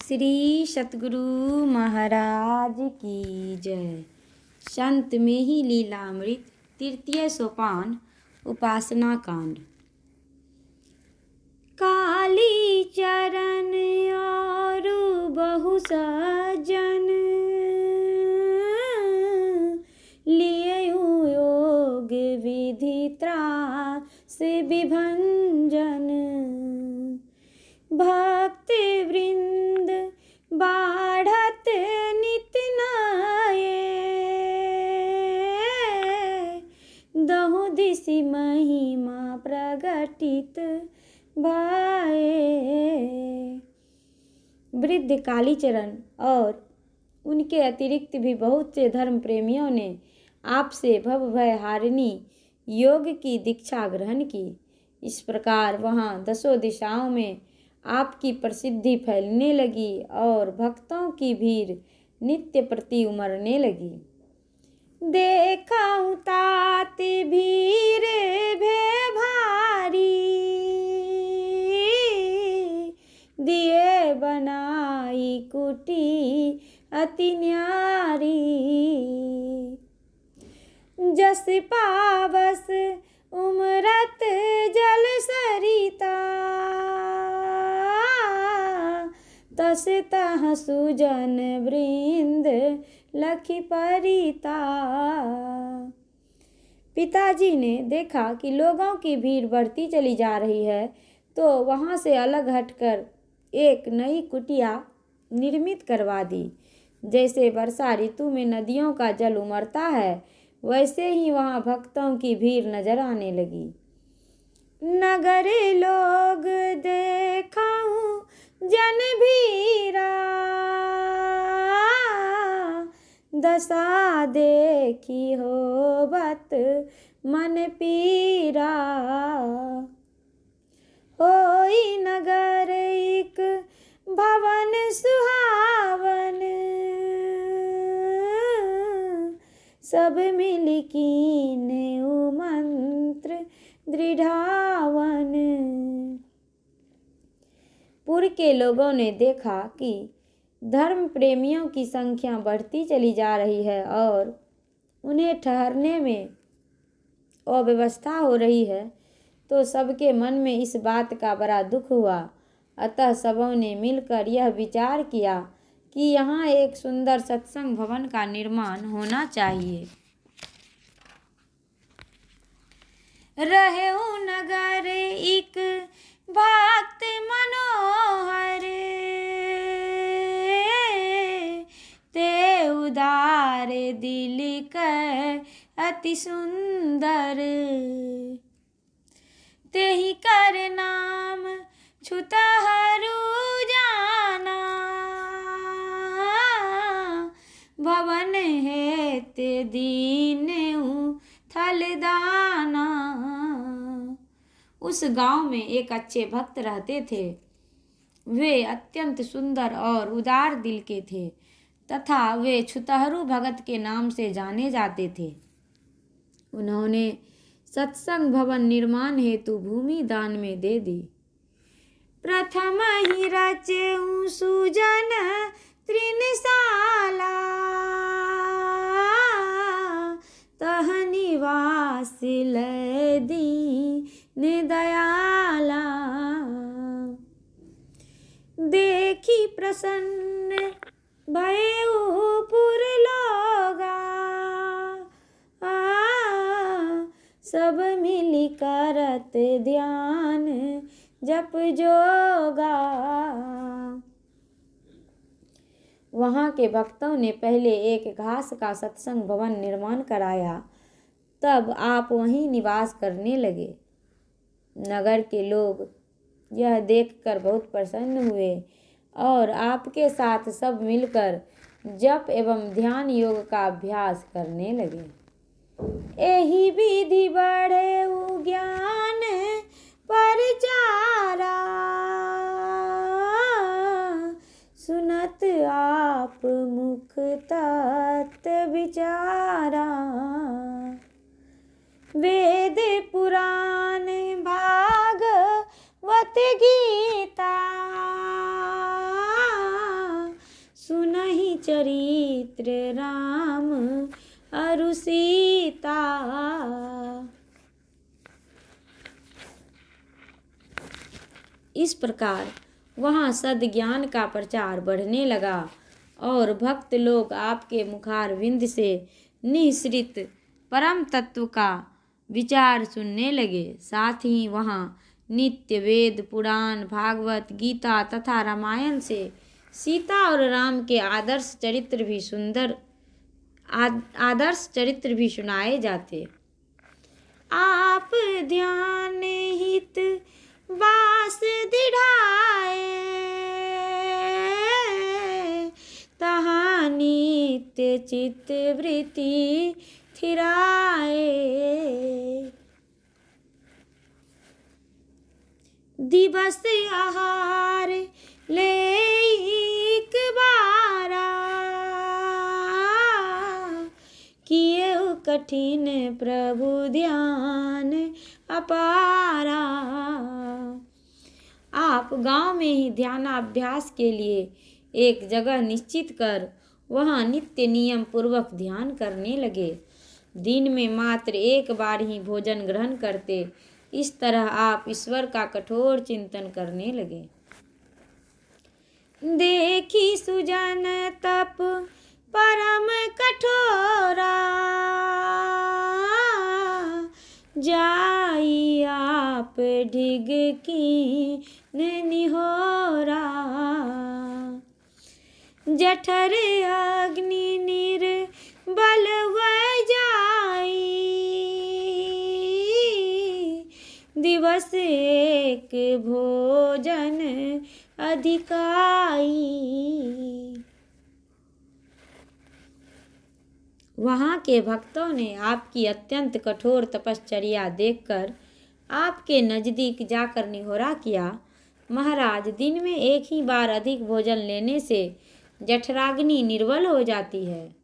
श्री सतगुरु महाराज की जय। संत में ही लीलामृत तृतीय सोपान उपासना कांड। काली चरण और बहु सज्जन लिए योग विधि त्रास विभंजन। भक्त वृंद बाढ़त नित नये दहु दिशि महिमा प्रगटित भये। वृद्ध कालीचरण और उनके अतिरिक्त भी बहुत से धर्म प्रेमियों ने आपसे भव भय हारिणी योग की दीक्षा ग्रहण की। इस प्रकार वहाँ दसों दिशाओं में आपकी प्रसिद्धि फैलने लगी और भक्तों की भीड़ नित्य प्रति उमड़ने लगी। देखा तात भीड़ भे भारी दिए बनाई कुटी अति न्यारी। जस पावस उमरत जल सरिता तस तह सुजन वृंद लखी परिता। पिताजी ने देखा कि लोगों की भीड़ बढ़ती चली जा रही है, तो वहां से अलग हटकर एक नई कुटिया निर्मित करवा दी। जैसे वर्षा ऋतु में नदियों का जल उमड़ता है, वैसे ही वहां भक्तों की भीड़ नजर आने लगी। नगर लोग देखाऊं जन भीरा दशा देखी होबत मन पीरा। होई नगर एक भवन सुहावन सब मिल कीने मंत्र दृढ़ावन। पुर के लोगों ने देखा कि धर्म प्रेमियों की संख्या बढ़ती चली जा रही है और उन्हें ठहरने में अव्यवस्था हो रही है, तो सबके मन में इस बात का बड़ा दुख हुआ। अतः सबों ने मिलकर यह विचार किया कि यहाँ एक सुंदर सत्संग भवन का निर्माण होना चाहिए। रहे नगर एक भक्त मनोहर ते उदार दिल कर अति सुंदर। तेहि कर नाम छुतहरु जाना भवन है ते दीन थलदाना। उस गांव में एक अच्छे भक्त रहते थे। वे अत्यंत सुंदर और उदार दिल के थे तथा वे छुतहरू भगत के नाम से जाने जाते थे। उन्होंने सत्संग भवन निर्माण हेतु भूमि दान में दे दी। प्रथम ही रचेऊ सुजन तृणशाला तह निवास लय दीन दयाला। देखी प्रसन्न भयउ पुर लोगा सब मिली करत ध्यान जप जोगा। वहाँ के भक्तों ने पहले एक घास का सत्संग भवन निर्माण कराया, तब आप वहीं निवास करने लगे। नगर के लोग यह देखकर बहुत प्रसन्न हुए और आपके साथ सब मिलकर जप एवं ध्यान योग का अभ्यास करने लगे। एही विधि बढ़े ज्ञान परचारा सुनत आप मुख तत्व विचारा। वेद पुराण भागवत गीता चरित्र राम अरु सीता। इस प्रकार वहाँ सद्ज्ञान का प्रचार बढ़ने लगा और भक्त लोग आपके मुखारविंद से निःसृत परम तत्व का विचार सुनने लगे। साथ ही वहाँ नित्य वेद पुराण भागवत गीता तथा रामायण से सीता और राम के आदर्श चरित्र भी सुनाए जाते। आप ध्यान हित बास दिढ़ाए, तहाँ नित्य चित्त वृत्ति थिराए। दिवस आहार लेइक बारा, किए कठिन प्रभु ध्यान अपारा। आप गांव में ही ध्यानाभ्यास के लिए एक जगह निश्चित कर वहाँ नित्य नियम पूर्वक ध्यान करने लगे। दिन में मात्र एक बार ही भोजन ग्रहण करते। इस तरह आप ईश्वर का कठोर चिंतन करने लगे। देखी सुजन तप परम कठोरा, जाई आप ढिग की निहोरा। जठर अग्नि निर्बल वह जाई, दिवस एक भोजन अधिकाई। वहाँ के भक्तों ने आपकी अत्यंत कठोर तपश्चर्या देखकर आपके नज़दीक जाकर निहोरा किया। महाराज, दिन में एक ही बार अधिक भोजन लेने से जठराग्नि निर्बल हो जाती है।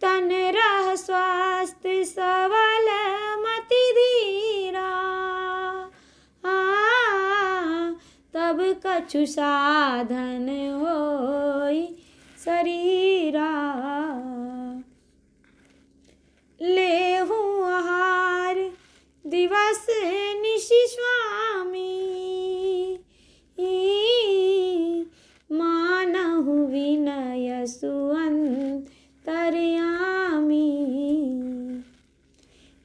तन रह स्वास्थ्य सबल मति धीरा, तब कछु साधन होई शरीरा। लेहु आहार दिवस निशि स्वामी, मानहु विनय सुअंतर्यामी।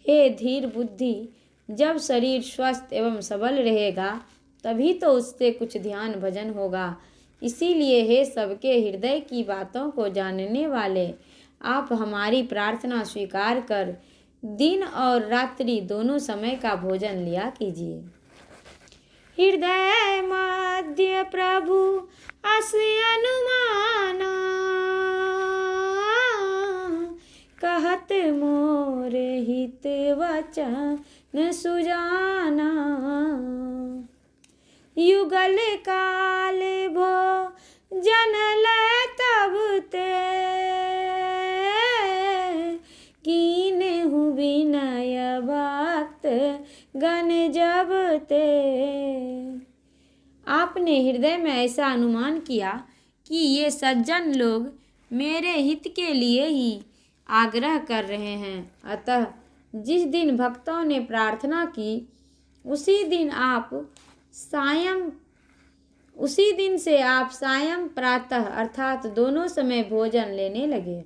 हे धीर बुद्धि, जब शरीर स्वस्थ एवं सबल रहेगा तभी तो उससे कुछ ध्यान भजन होगा। इसीलिए हे सबके हृदय की बातों को जानने वाले, आप हमारी प्रार्थना स्वीकार कर दिन और रात्रि दोनों समय का भोजन लिया कीजिए। हृदय मध्य प्रभु अस अनुमाना, कहत मोर हित वचन सुजाना। युगल काल भोजन ले तब ते, कीन्हु विनय भक्त गण जब ते। आपने हृदय में ऐसा अनुमान किया कि ये सज्जन लोग मेरे हित के लिए ही आग्रह कर रहे हैं। अतः जिस दिन भक्तों ने प्रार्थना की उसी दिन से आप सायं प्रातः अर्थात दोनों समय भोजन लेने लगे।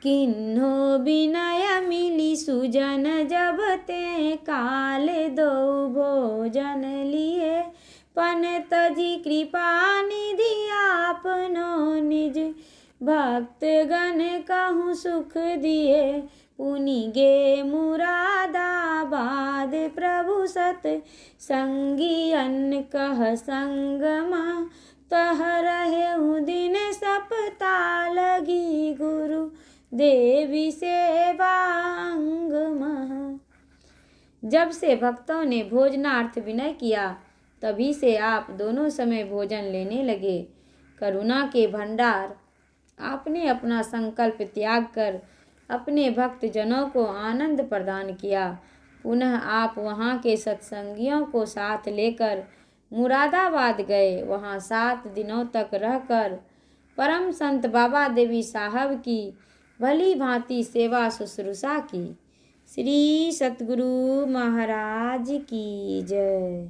किन्हो विनय मिली सुजन जब ते, काल दो भोजन लिए पन तजी कृपा निधि आपनो निज। भक्त गण कहूँ सुख दिए पुनि गे मुरादाबाद। प्रभु सत संगी अन्न कह संगमा, तह रहे दिन सपता लगी गुरु देवी सेवांग महा। जब से भक्तों ने भोजनार्थ विनय किया तभी से आप दोनों समय भोजन लेने लगे। करुणा के भंडार, आपने अपना संकल्प त्याग कर अपने भक्त जनों को आनंद प्रदान किया। पुनः आप वहाँ के सत्संगियों को साथ लेकर मुरादाबाद गए। वहाँ 7 दिनों तक रहकर परम संत बाबा देवी साहब की भली भांति सेवा शुश्रूषा की। श्री सतगुरु महाराज की जय।